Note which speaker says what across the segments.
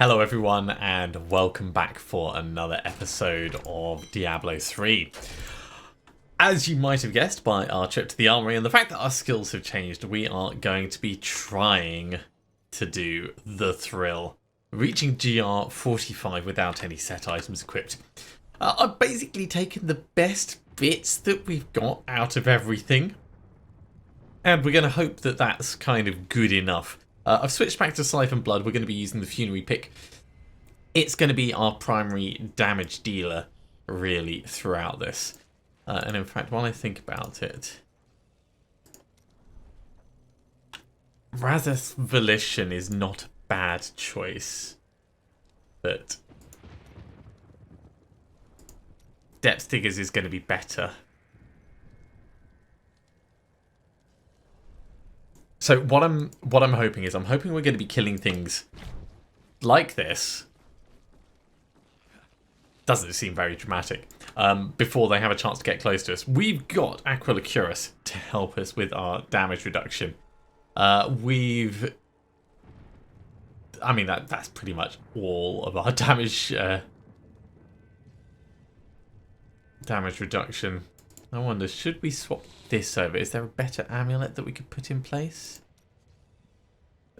Speaker 1: Hello everyone and welcome back for another episode of Diablo 3. As you might have guessed by our trip to the armory and the fact that our skills have changed, we are going to be trying to do the thrill. Reaching GR 45 without any set items equipped. I've basically taken the best bits that we've got out of everything. And we're going to hope that that's kind of good enough. I've switched back to Siphon Blood. We're going to be using the Funerary pick. It's going to be our primary damage dealer, really, throughout this. And in fact, while I think about it, Razeth's Volition is not a bad choice. But Depth Diggers is going to be better. So what I'm hoping is, I'm hoping we're going to be killing things like this. Doesn't seem very dramatic. Before they have a chance to get close to us. We've got Aquila Curus to help us with our damage reduction. I mean, that's pretty much all of our damage reduction. I wonder, should we swap this over? Is there a better amulet that we could put in place?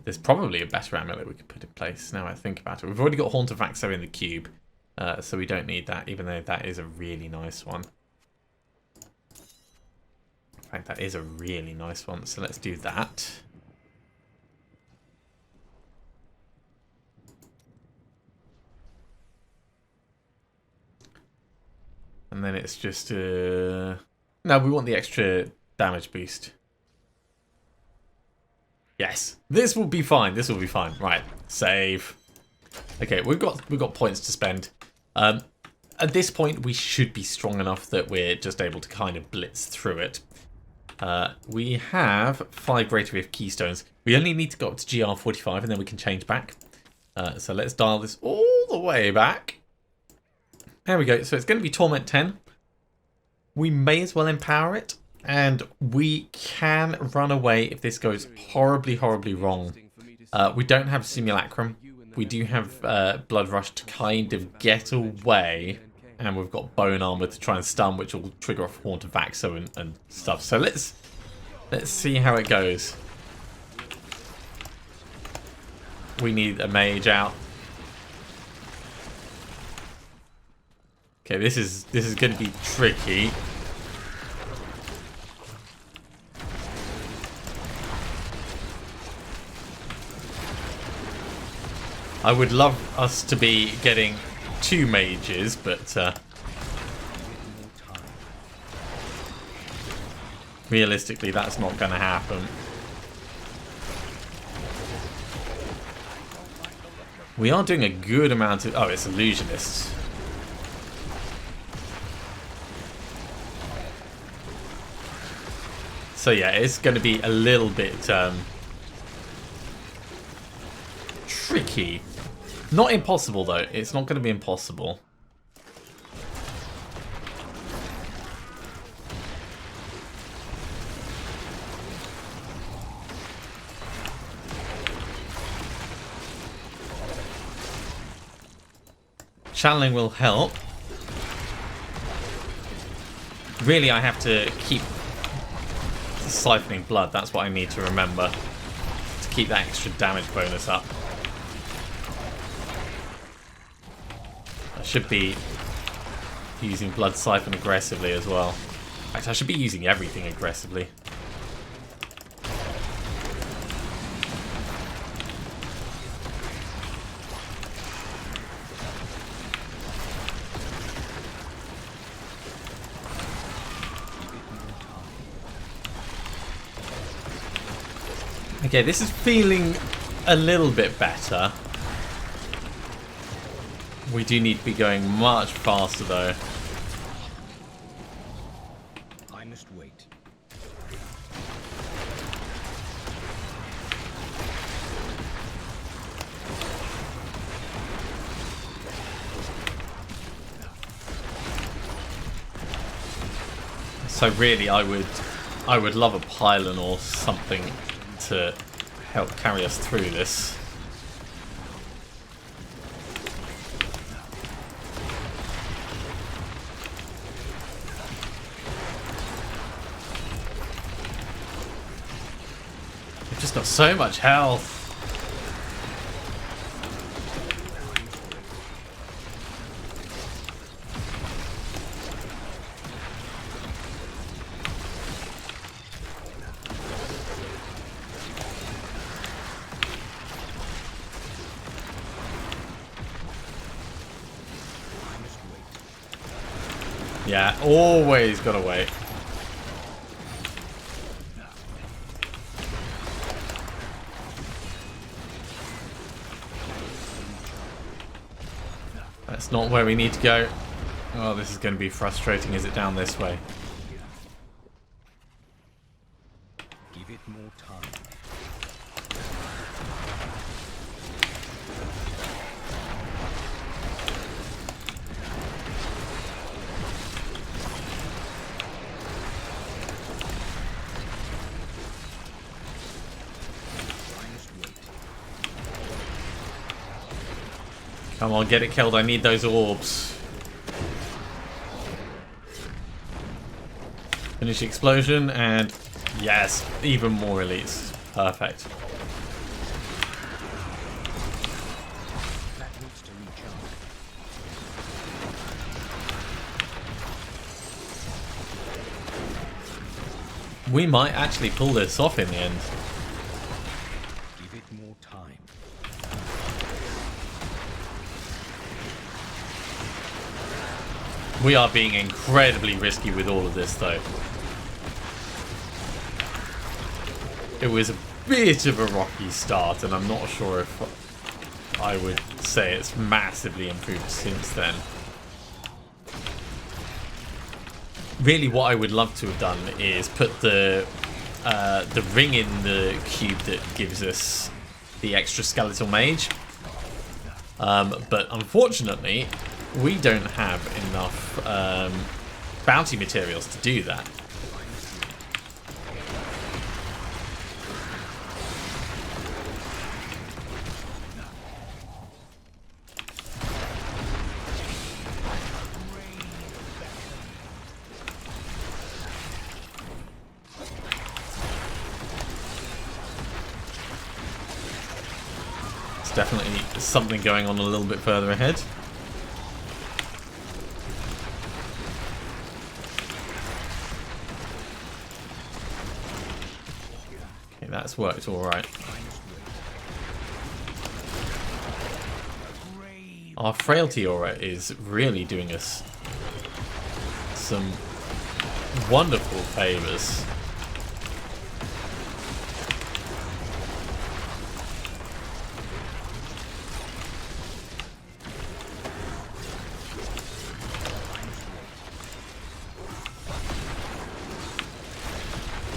Speaker 1: There's probably a better amulet we could put in place now I think about it. We've already got Haunt of Vaxo in the cube, so we don't need that, even though that is a really nice one. In fact, that is a really nice one, so let's do that. And then it's just no, we want the extra damage boost. Yes, this will be fine. This will be fine. Right, save. Okay, we've got points to spend. At this point, we should be strong enough that we're just able to kind of blitz through it. We have 5 Greater Rift Keystones. We only need to go up to GR 45 and then we can change back. So let's dial this all the way back. There we go. So it's going to be Torment 10. We may as well empower it. And we can run away if this goes horribly, horribly wrong. We don't have Simulacrum. We do have Blood Rush to kind of get away. And we've got Bone Armor to try and stun, which will trigger off Haunt of Vaxo and stuff. So let's see how it goes. We need a mage out. Okay, this is going to be tricky. I would love us to be getting 2 mages, but realistically that's not going to happen. We are doing a good amount of... Oh, it's illusionists. So yeah, it's going to be a little bit tricky. Not impossible though. It's not going to be impossible. Channeling will help. Really, I have to keep siphoning blood. That's what I need to remember to keep that extra damage bonus up. I should be using Blood Siphon aggressively as well. In fact, I should be using everything aggressively. Okay, this is feeling a little bit better. We do need to be going much faster though.
Speaker 2: I must wait.
Speaker 1: So really, I would love a pylon or something to help carry us through this. got so much health. Yeah, always gotta wait. That's not where we need to go. Oh, this is going to be frustrating. Is it down this way?
Speaker 2: Give it more time.
Speaker 1: Come on, get it killed. I need those orbs. Finish the explosion, and yes, even more elites. Perfect.
Speaker 2: That needs to recharge.
Speaker 1: We might actually pull this off in the end.
Speaker 2: Give it more time.
Speaker 1: We are being incredibly risky with all of this, though. It was a bit of a rocky start, and I'm not sure if I would say it's massively improved since then. Really, what I would love to have done is put the ring in the cube that gives us the extra skeletal mage. But unfortunately, we don't have enough bounty materials to do that. It's definitely something going on a little bit further ahead. That's worked all right. Our frailty aura is really doing us some wonderful favors.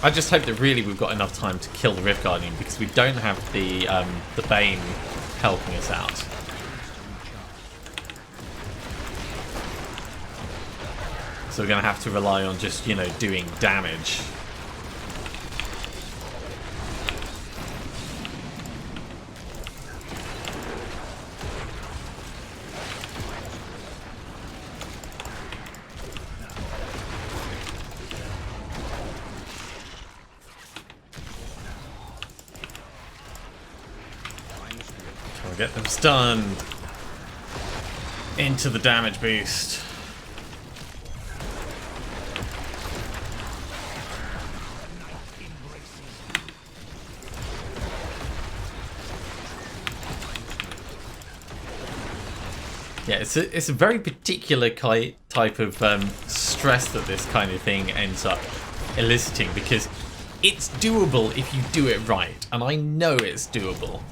Speaker 1: I just hope that really we've got enough time to kill the Rift Guardian, because we don't have the Bane helping us out. So we're going to have to rely on just, you know, doing damage. Get them stunned into the damage boost. Yeah, it's a very particular type of stress that this kind of thing ends up eliciting, because it's doable if you do it right, and I know it's doable.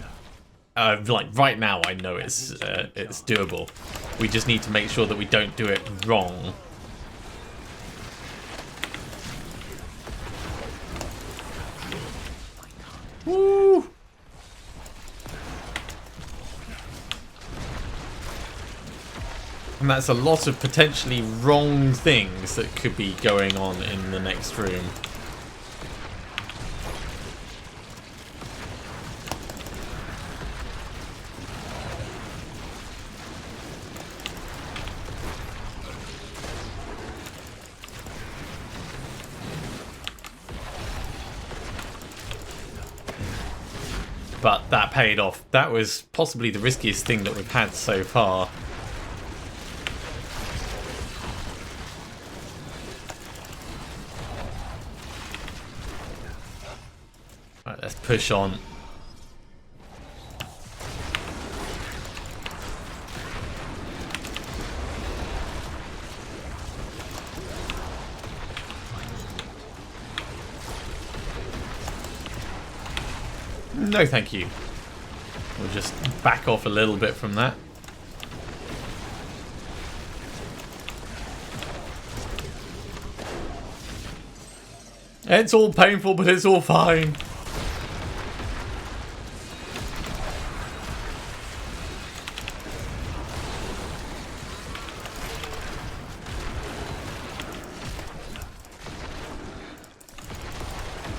Speaker 1: Like right now, I know it's doable. We just need to make sure that we don't do it wrong. Woo! And that's a lot of potentially wrong things that could be going on in the next room. but that paid off. That was possibly the riskiest thing that we've had so far. Right, let's push on. No, thank you. We'll just back off a little bit from that. It's all painful, but it's all fine.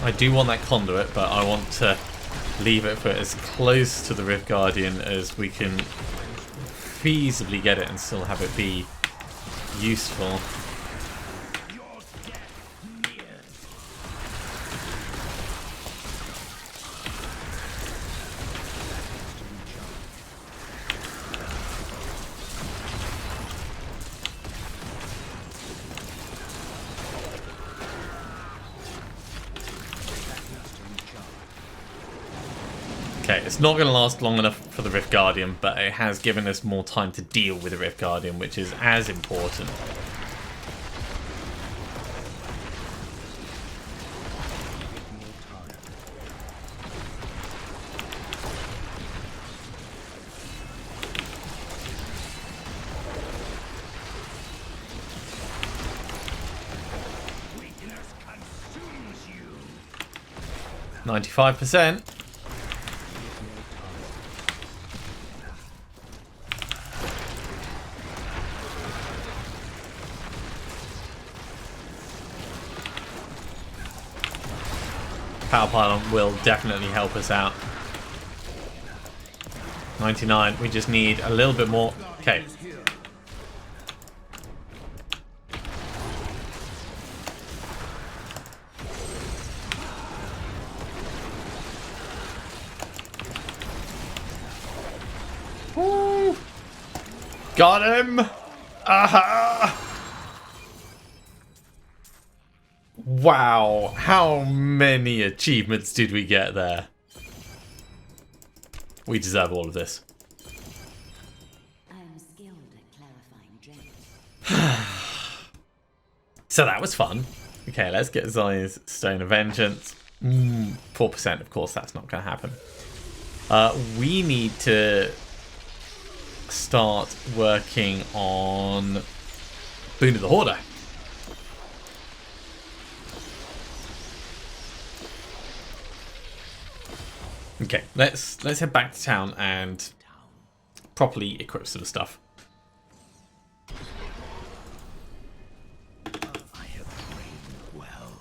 Speaker 1: I do want that conduit, but I want to leave it for as close to the Rift Guardian as we can feasibly get it and still have it be useful. Okay, it's not going to last long enough for the Rift Guardian, but it has given us more time to deal with the Rift Guardian, which is as important.
Speaker 2: Weakness consumes you.
Speaker 1: 95%. Power pylon will definitely help us out. 99. We just need a little bit more. Okay. Woo. Got him. Aha. Wow, how many achievements did we get there? We deserve all of this.
Speaker 3: I am skilled at clarifying dreams.
Speaker 1: So that was fun. Okay, let's get Zai's Stone of Vengeance. 4%, of course, that's not going to happen. We need to start working on Boon of the Hoarder. Okay, let's head back to town and properly equip some stuff.
Speaker 2: I have trained well.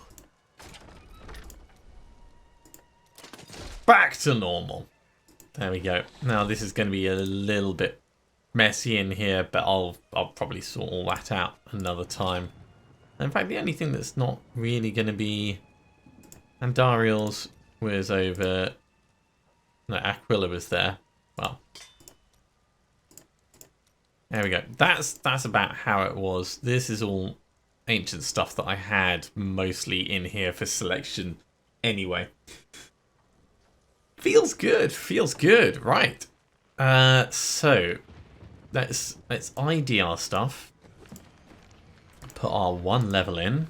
Speaker 1: Back to normal. There we go. Now this is going to be a little bit messy in here, but I'll probably sort all that out another time. In fact, the only thing that's not really going to be Andariel's was over. No, Aquila was there. Well, there we go. That's about how it was. This is all ancient stuff that I had mostly in here for selection anyway. Feels good. Feels good. Right. So let's ID our stuff. Put our 1 level in.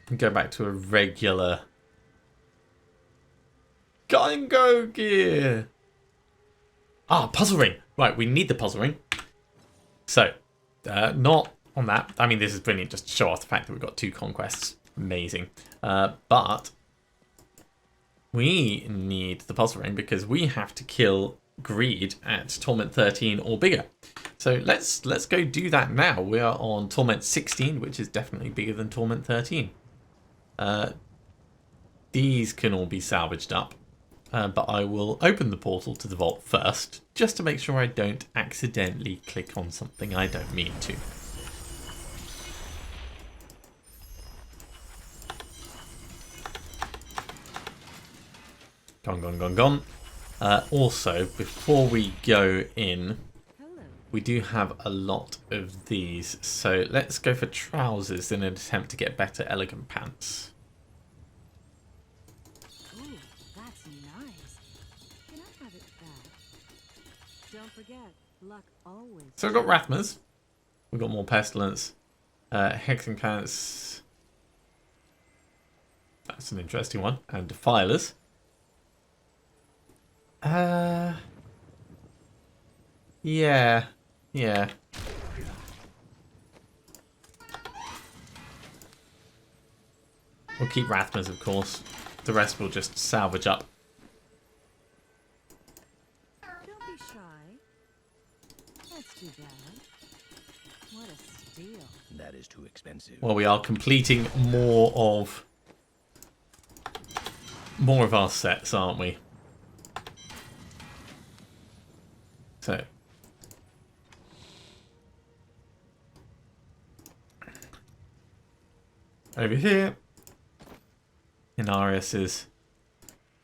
Speaker 1: And go back to a regular Go gear. Ah, puzzle ring. Right, we need the puzzle ring. So, not on that. I mean, this is brilliant just to show off the fact that we've got 2 conquests. Amazing. But we need the puzzle ring because we have to kill Greed at Torment 13 or bigger. So let's go do that now. We are on Torment 16, which is definitely bigger than Torment 13. These can all be salvaged up. But I will open the portal to the vault first, just to make sure I don't accidentally click on something I don't mean to. Gone. Also, before we go in, we do have a lot of these. So let's go for trousers in an attempt to get better elegant pants.
Speaker 4: Ooh, that's nice. Can I have it back? Don't forget, luck always.
Speaker 1: So we've got Rathmas. We've got more Pestilence. Hexing Pants. That's an interesting one. And Defilers. Yeah. We'll keep Rathmas, of course. The rest we'll just salvage up.
Speaker 4: Don't be shy. That's too bad. What a steal.
Speaker 2: That is too expensive.
Speaker 1: Well, we are completing more of our sets, aren't we? So over here, Inarius's,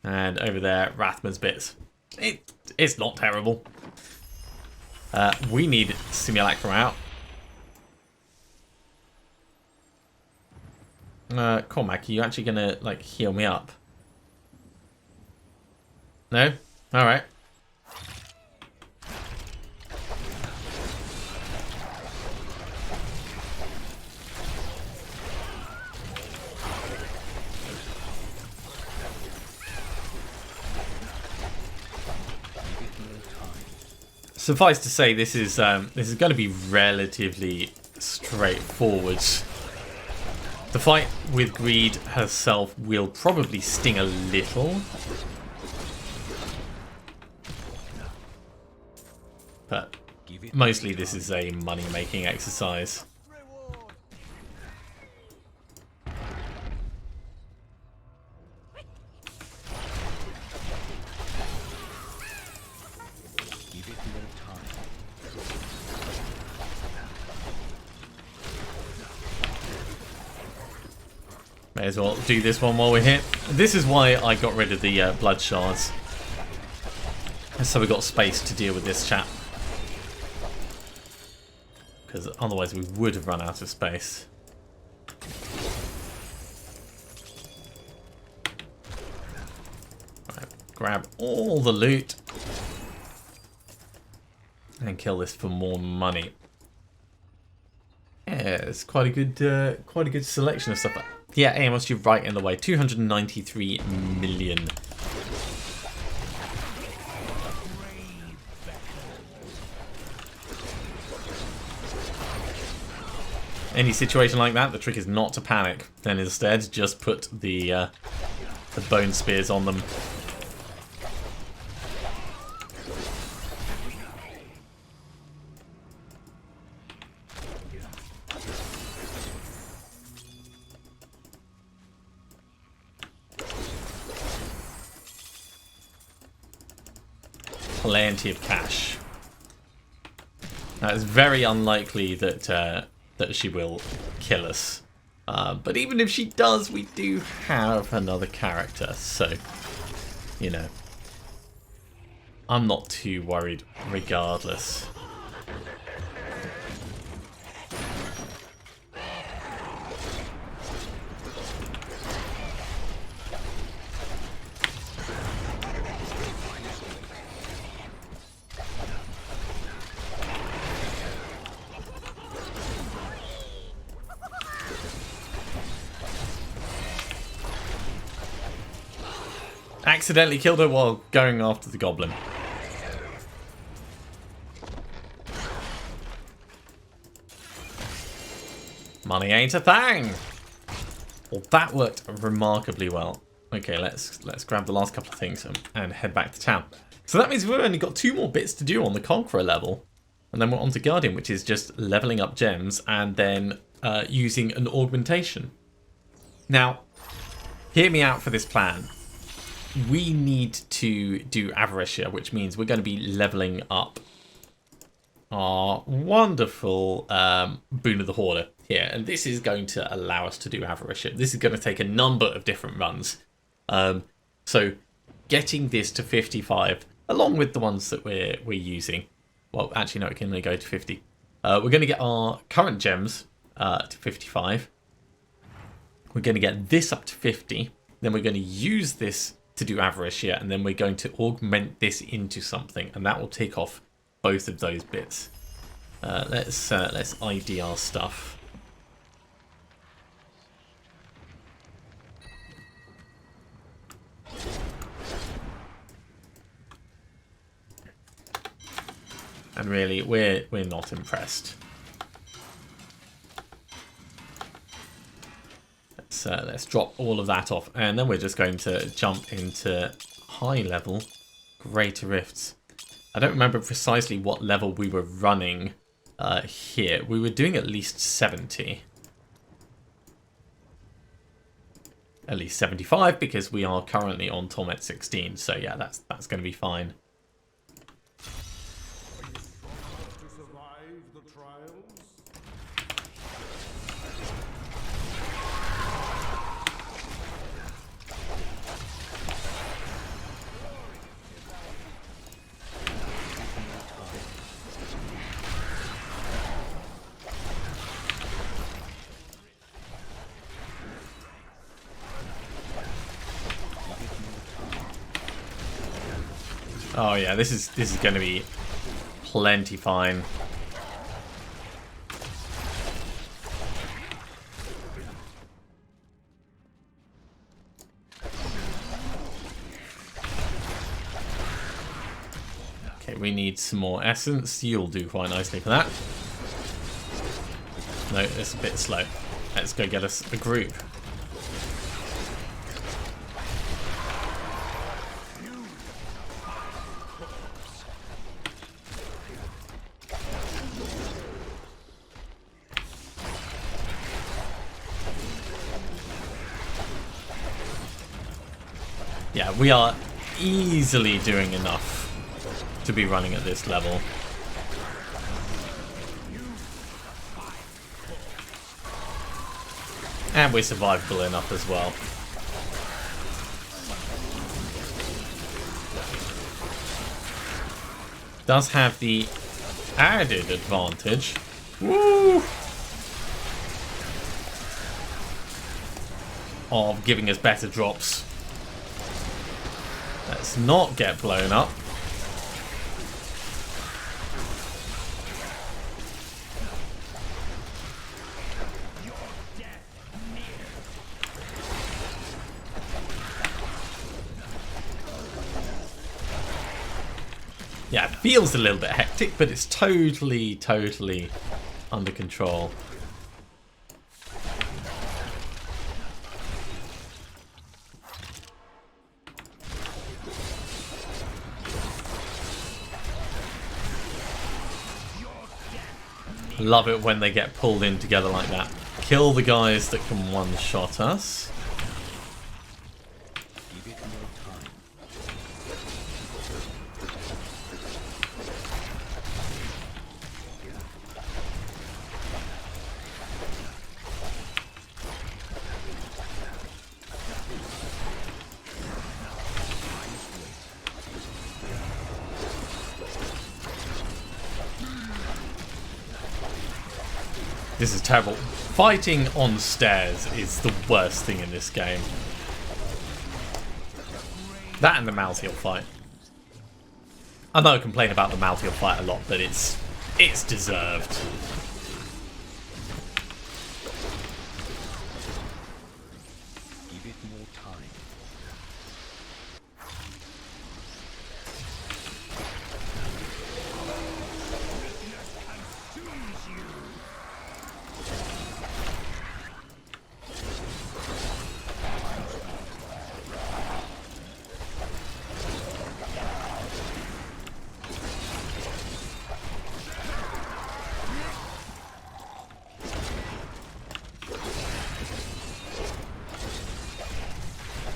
Speaker 1: and over there, Rathman's bits. It's not terrible. We need Simulacrum out. Cormac, are you actually gonna like heal me up? No? Alright. Suffice to say, this is going to be relatively straightforward. The fight with Greed herself will probably sting a little, but mostly this is a money-making exercise. May as well do this one while we're here. This is why I got rid of the blood shards. So we got space to deal with this chap. Because otherwise we would have run out of space. Right, grab all the loot. And kill this for more money. Yeah, it's quite a good selection of stuff. Yeah, Amos, you're right in the way. 293 million. Any situation like that, the trick is not to panic. Then instead, just put the bone spears on them. Plenty of cash. Now, it's very unlikely that that she will kill us. But even if she does, we do have another character, so you know, I'm not too worried regardless. Accidentally killed her while going after the goblin. Money ain't a thing. Well, that worked remarkably well. Okay, let's grab the last couple of things and head back to town. So that means we've only got 2 more bits to do on the Conqueror level. And then we're on to Guardian, which is just leveling up gems and then using an augmentation. Now, hear me out for this plan. We need to do Avaricia, which means we're going to be leveling up our wonderful Boon of the Hoarder here. And this is going to allow us to do Avaricia. This is going to take a number of different runs. So getting this to 55, along with the ones that we're using. Well, actually, no, it can only go to 50. We're going to get our current gems to 55. We're going to get this up to 50. Then we're going to use this to do Avarice, yeah, and then we're going to augment this into something, and that will tick off both of those bits. Let's ID our stuff. And really, we're not impressed. Let's drop all of that off, and then we're just going to jump into high level Greater Rifts. I don't remember precisely what level we were running here. We were doing at least 70. At least 75, because we are currently on Torment 16. So yeah, that's going to be fine.
Speaker 2: To survive the trials?
Speaker 1: Oh yeah, this is going to be plenty fine. Okay, we need some more essence. You'll do quite nicely for that. No, it's a bit slow. Let's go get us a group. Yeah, we are easily doing enough to be running at this level. And we're survivable enough as well. Does have the added advantage. Woo! Of giving us better drops. Let's not get blown up. Yeah, it feels a little bit hectic, but it's totally under control. Love it when they get pulled in together like that. Kill the guys that can one-shot us. This is terrible. Fighting on stairs is the worst thing in this game. That and the Malthael fight. I know I complain about the Malthael fight a lot, but it's deserved.
Speaker 2: Give it more time.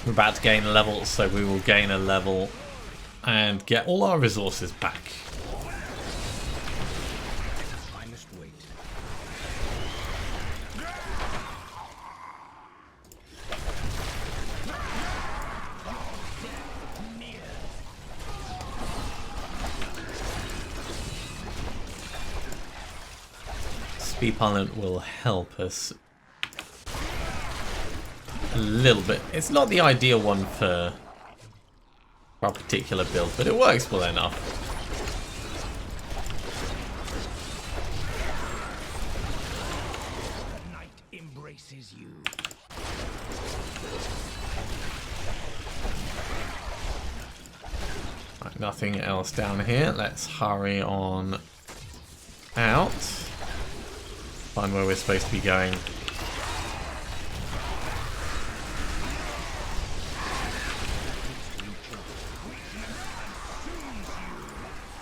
Speaker 1: We're about to gain a level, so we will gain a level and get all our resources back.
Speaker 2: I must wait.
Speaker 1: Speed Pilot will help us a little bit. It's not the ideal one for our particular build, but it works well enough.
Speaker 2: Night embraces you.
Speaker 1: Right, nothing else down here. Let's hurry on out. Find where we're supposed to be going.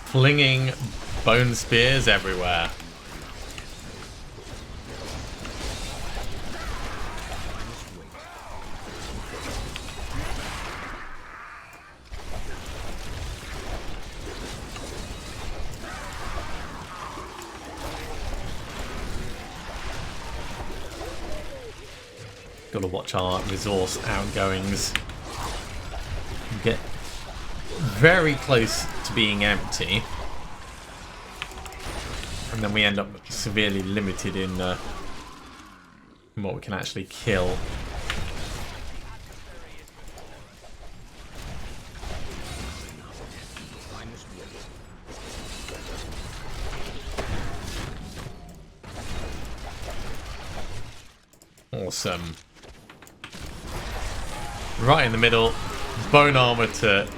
Speaker 1: Flinging bone spears everywhere. Gotta watch our resource outgoings. Get very close to being empty. And then we end up severely limited in what we can actually kill. Awesome. Right in the middle. Bone armor to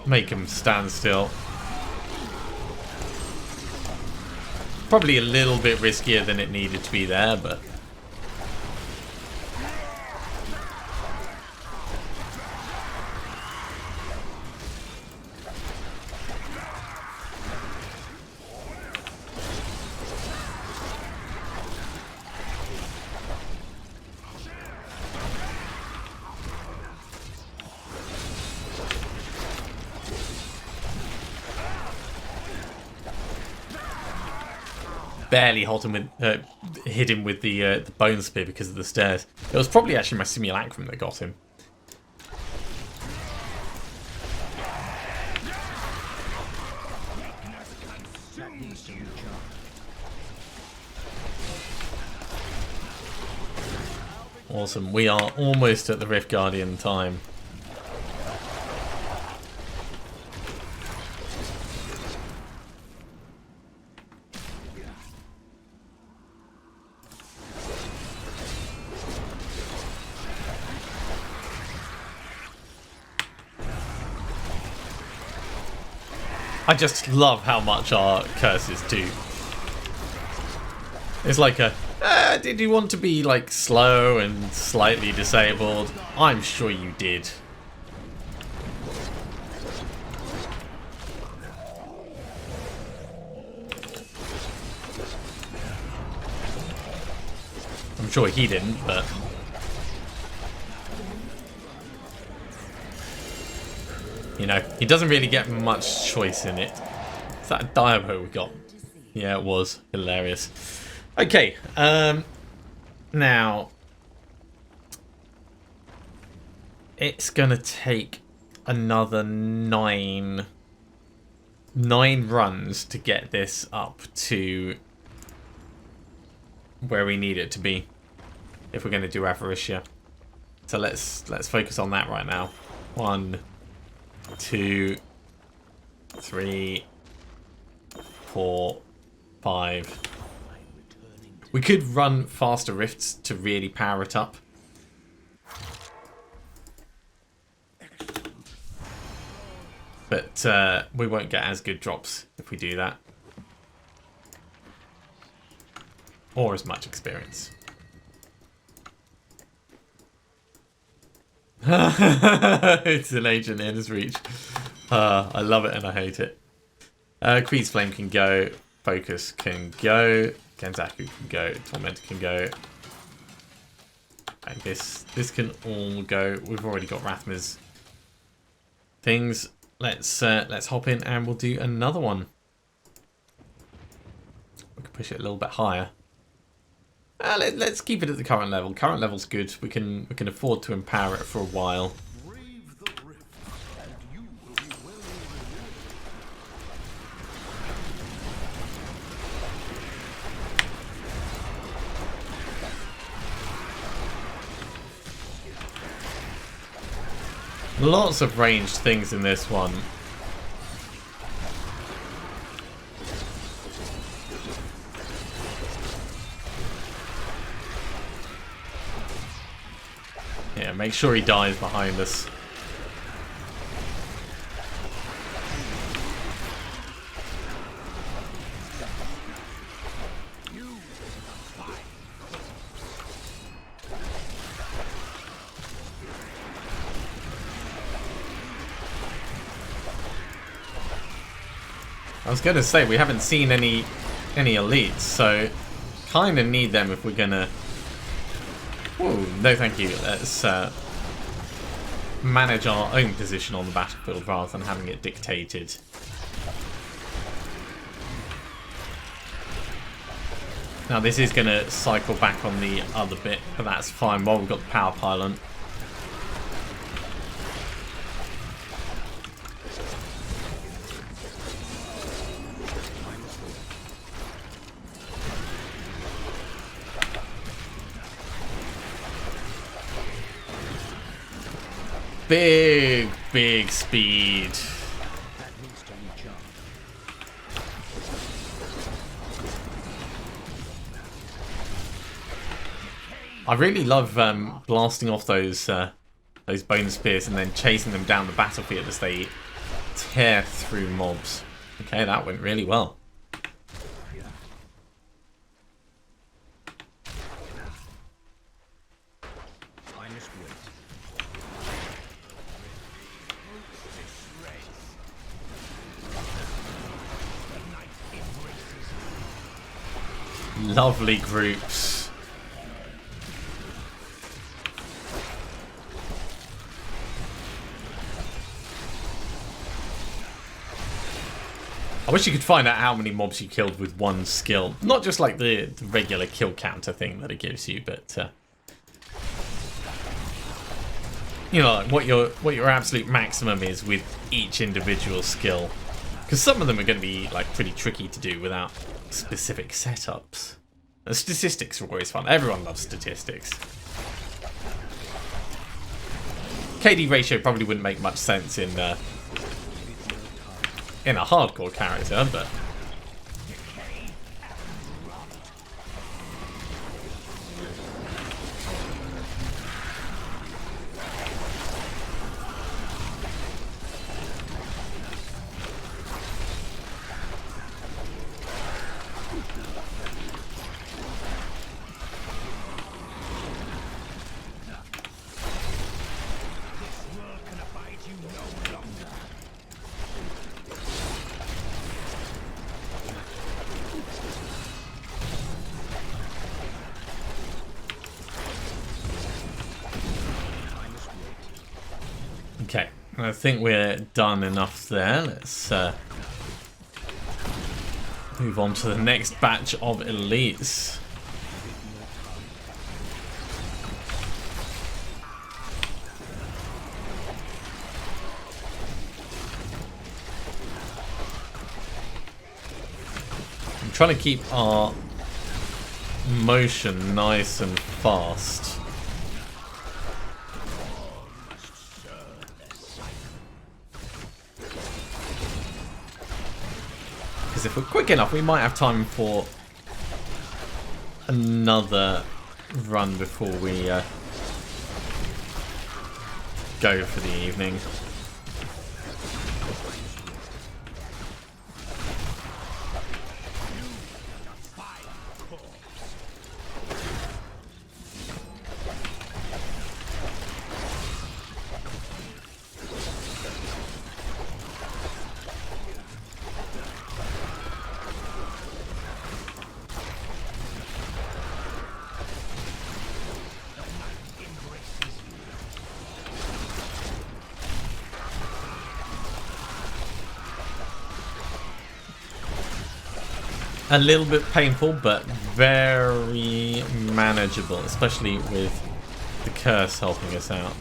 Speaker 1: make him stand still. Probably a little bit riskier than it needed to be there, but barely hit him with the bone spear because of the stairs. It was probably actually my simulacrum that got him. Awesome. We are almost at the Rift Guardian time. I just love how much our curses do. It's like a, did you want to be like slow and slightly disabled? I'm sure you did. I'm sure he didn't, but... You know, he doesn't really get much choice in it. Is that a Diablo we got? Yeah, it was. Hilarious. Okay, now... It's gonna take another nine runs to get this up to where we need it to be if we're gonna do Avaricia. So let's focus on that right now. 1, 2, 3, 4, 5. We could run faster rifts to really power it up. But we won't get as good drops if we do that. Or as much experience. It's an agent in his reach. I love it and I hate it. Creed's Flame can go. Focus can go. Genzaku can go. Torment can go. And this can all go. We've already got Rathma's things. Let's hop in and we'll do another one. We can push it a little bit higher. Let's keep it at the current level. Current level's good. We can afford to empower it for a while.
Speaker 2: Brave the rift, and you will be well rewarded.
Speaker 1: Lots of ranged things in this one. Yeah, make sure he dies behind us. I was going to say, we haven't seen any elites, so kind of need them if we're going to... Whoa, no thank you. Let's manage our own position on the battlefield rather than having it dictated. Now this is going to cycle back on the other bit, but that's fine while we've got the power pylon. Big speed. I really love blasting off those bone spears and then chasing them down the battlefield as they tear through mobs. Okay, that went really well. Lovely groups. I wish you could find out how many mobs you killed with one skill. Not just like the regular kill counter thing that it gives you, but you know, like what your absolute maximum is with each individual skill. Because some of them are going to be like pretty tricky to do without specific setups. The statistics are always fun. Everyone loves statistics. KD ratio probably wouldn't make much sense in a hardcore character, but okay, I think we're done enough there. Let's move on to the next batch of elites. I'm trying to keep our motion nice and fast. If we're quick enough, we might have time for another run before we go for the evening. A little bit painful, but very manageable, especially with the curse helping us out.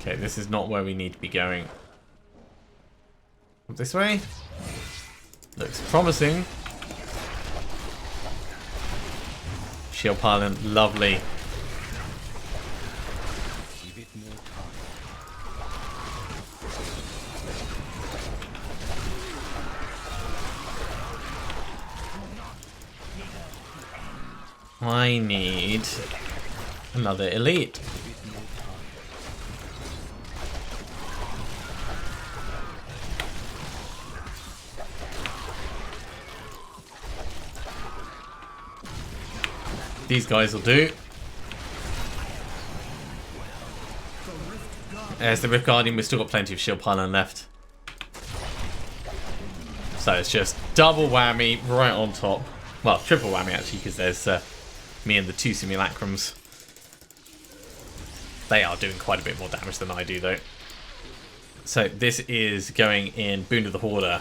Speaker 1: Okay, this is not where we need to be going. This way? Looks promising. Shield pylon, lovely.
Speaker 2: Give it more time.
Speaker 1: I need another elite. These guys will do. There's the Rift Guardian. We've still got plenty of shield pylon left. So it's just double whammy right on top. Well, triple whammy actually, because there's me and the 2 simulacrums. They are doing quite a bit more damage than I do, though. So this is going in Boon of the Hoarder.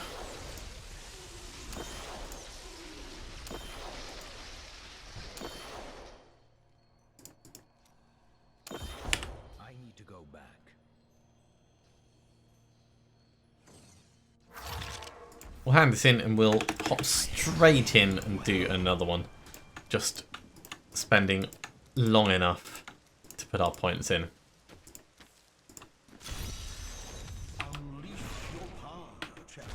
Speaker 2: I need to go back.
Speaker 1: We'll hand this in and we'll hop straight in and do another one. Just spending long enough to put our points in.
Speaker 2: Unleash your power, chapter.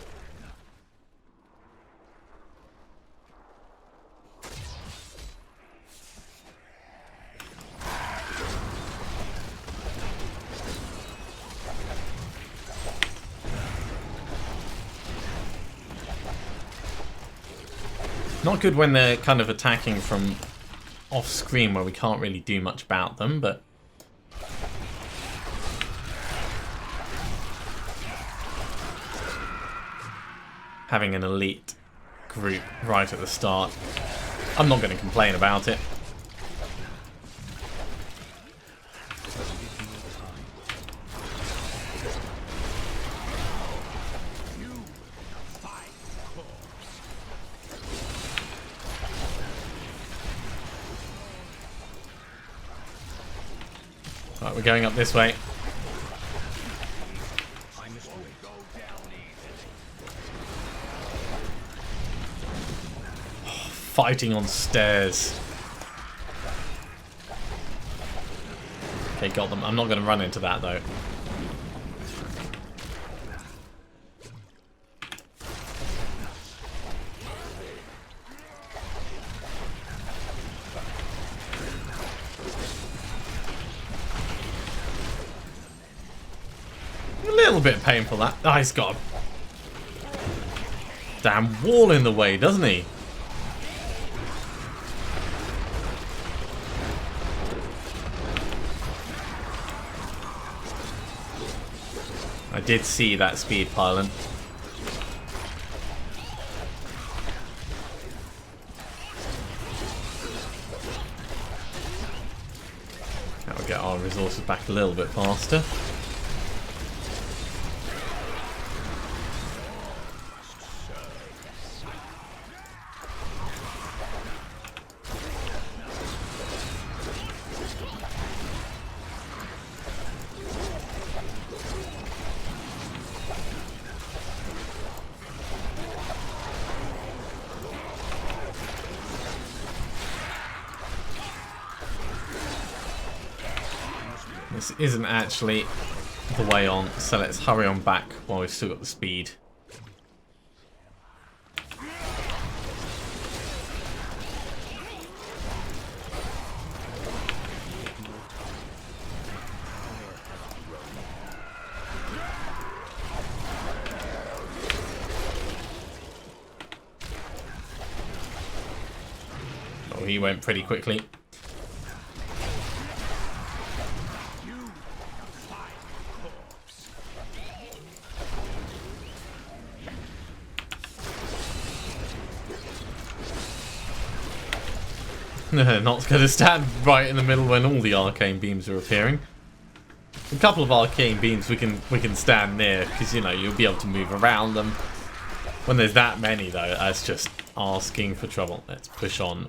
Speaker 1: Not good when they're kind of attacking from off screen where we can't really do much about them, but having an elite group right at the start, I'm not going to complain about it. Right, we're going up this way.
Speaker 2: I must wait. Go down easy.
Speaker 1: Fighting on stairs. Okay, got them. I'm not going to run into that though. A little bit painful that. Oh, he's got a damn wall in the way, doesn't he? I did see that speed pylon. That'll get our resources back a little bit faster. This isn't actually the way on, so let's hurry on back while we've still got the speed. Oh, he went pretty quickly. Not going to stand right in the middle when all the arcane beams are appearing. A couple of arcane beams we can stand near because, you know, you'll be able to move around them. When there's that many though, that's just asking for trouble. Let's push on.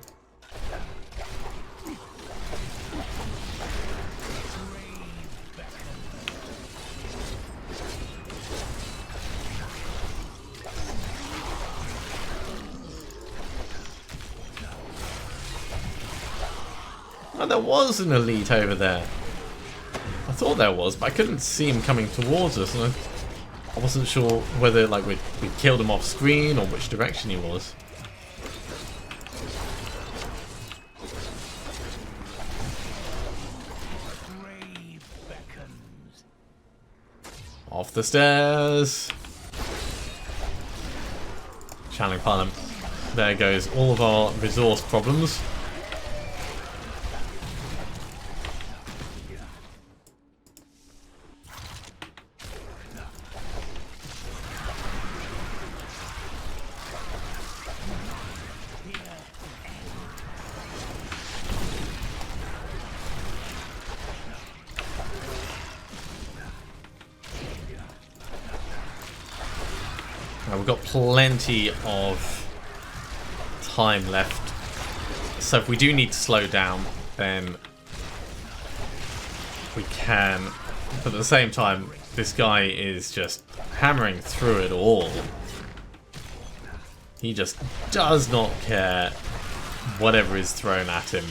Speaker 1: Oh, there was an elite over there. I thought there was, but I couldn't see him coming towards us, and I wasn't sure whether like we killed him off screen or which direction he was. Off the stairs. Channeling Parliament. There goes all of our resource problems. We've got plenty of time left, so if we do need to slow down, then we can. But at the same time, this guy is just hammering through it all. He just does not care whatever is thrown at him.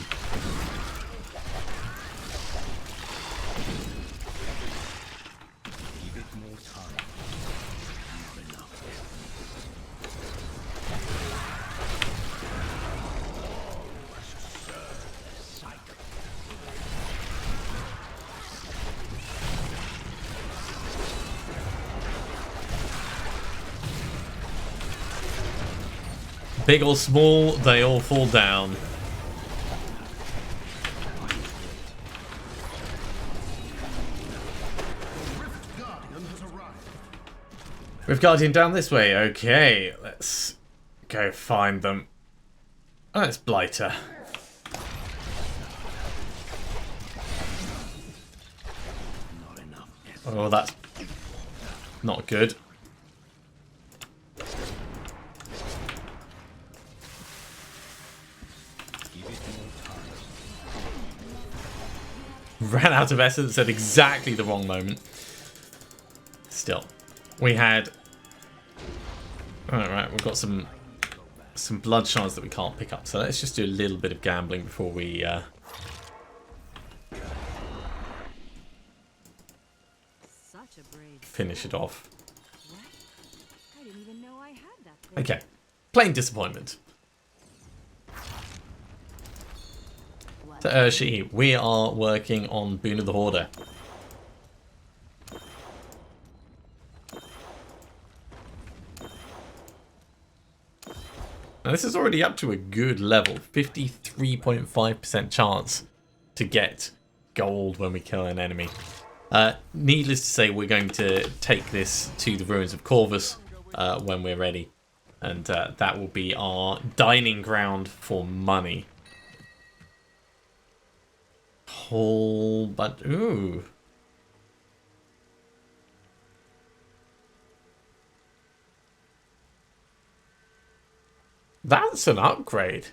Speaker 1: Big or small, they all fall down. Rift Guardian down this way. Okay, let's go find them. Oh, it's Blighter. Oh, that's not good. Ran out of essence at exactly the wrong moment. Still, we had. Alright, we've got some blood shards that we can't pick up, so let's just do a little bit of gambling before we
Speaker 4: Such a brave
Speaker 1: finish it off.
Speaker 4: What? I didn't even know I had that thing.
Speaker 1: Okay, plain disappointment. So Urshi, we are working on Boon of the Hoarder. Now this is already up to a good level, 53.5% chance to get gold when we kill an enemy. Needless to say, we're going to take this to the ruins of Corvus when we're ready, and that will be our dining ground for money. Whole but ooh. That's an upgrade.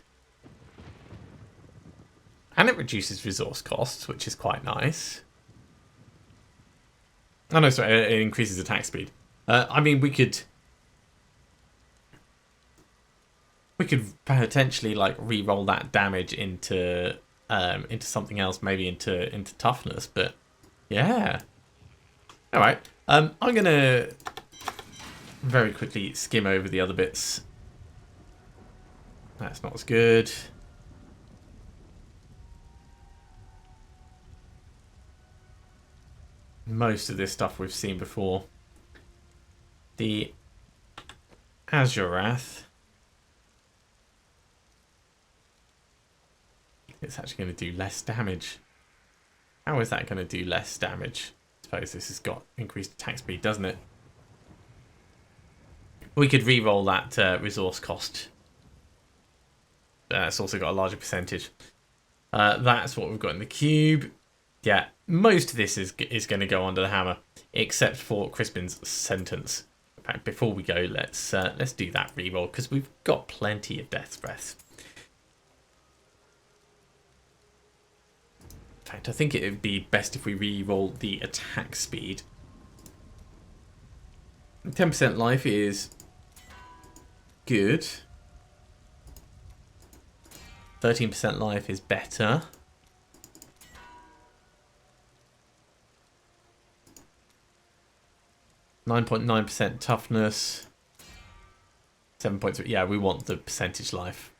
Speaker 1: And it reduces resource costs, which is quite nice. Oh no, sorry, it increases attack speed. I mean, we could potentially like re-roll that damage into something else, maybe into toughness, but yeah. All right. I'm gonna very quickly skim over the other bits. That's not as good. Most of this stuff we've seen before. The Azurath. It's actually going to do less damage. How is that going to do less damage? I suppose this has got increased attack speed, doesn't it? We could re-roll that resource cost. It's also got a larger percentage. That's what we've got in the cube. Yeah, most of this is going to go under the hammer, except for Crispin's sentence. In fact, before we go, let's do that re-roll because we've got plenty of Death's Breath. In fact, I think it would be best if we re-roll the attack speed. 10% life is good. 13% life is better. 9.9% toughness. 7.3. Yeah, we want the percentage life.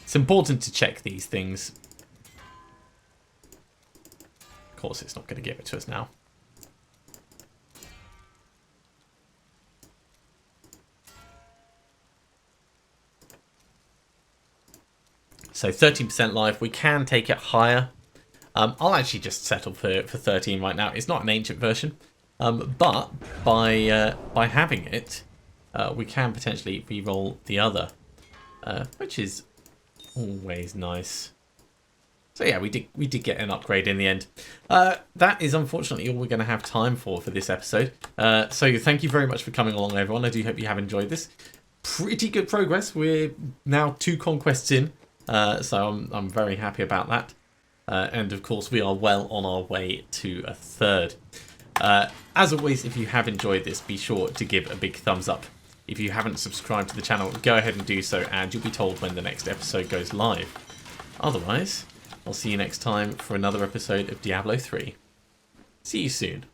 Speaker 1: It's important to check these things. Of course, it's not going to give it to us now. So 13% life. We can take it higher. I'll actually just settle for 13 right now. It's not an ancient version, but by having it, we can potentially re-roll the other, which is always nice. So yeah, we did get an upgrade in the end. That is unfortunately all we're going to have time for this episode. So thank you very much for coming along, everyone. I do hope you have enjoyed this. Pretty good progress. We're now 2 conquests in, so I'm very happy about that. And of course, we are well on our way to a 3rd. As always, if you have enjoyed this, be sure to give a big thumbs up. If you haven't subscribed to the channel, go ahead and do so, and you'll be told when the next episode goes live. Otherwise, I'll see you next time for another episode of Diablo 3. See you soon.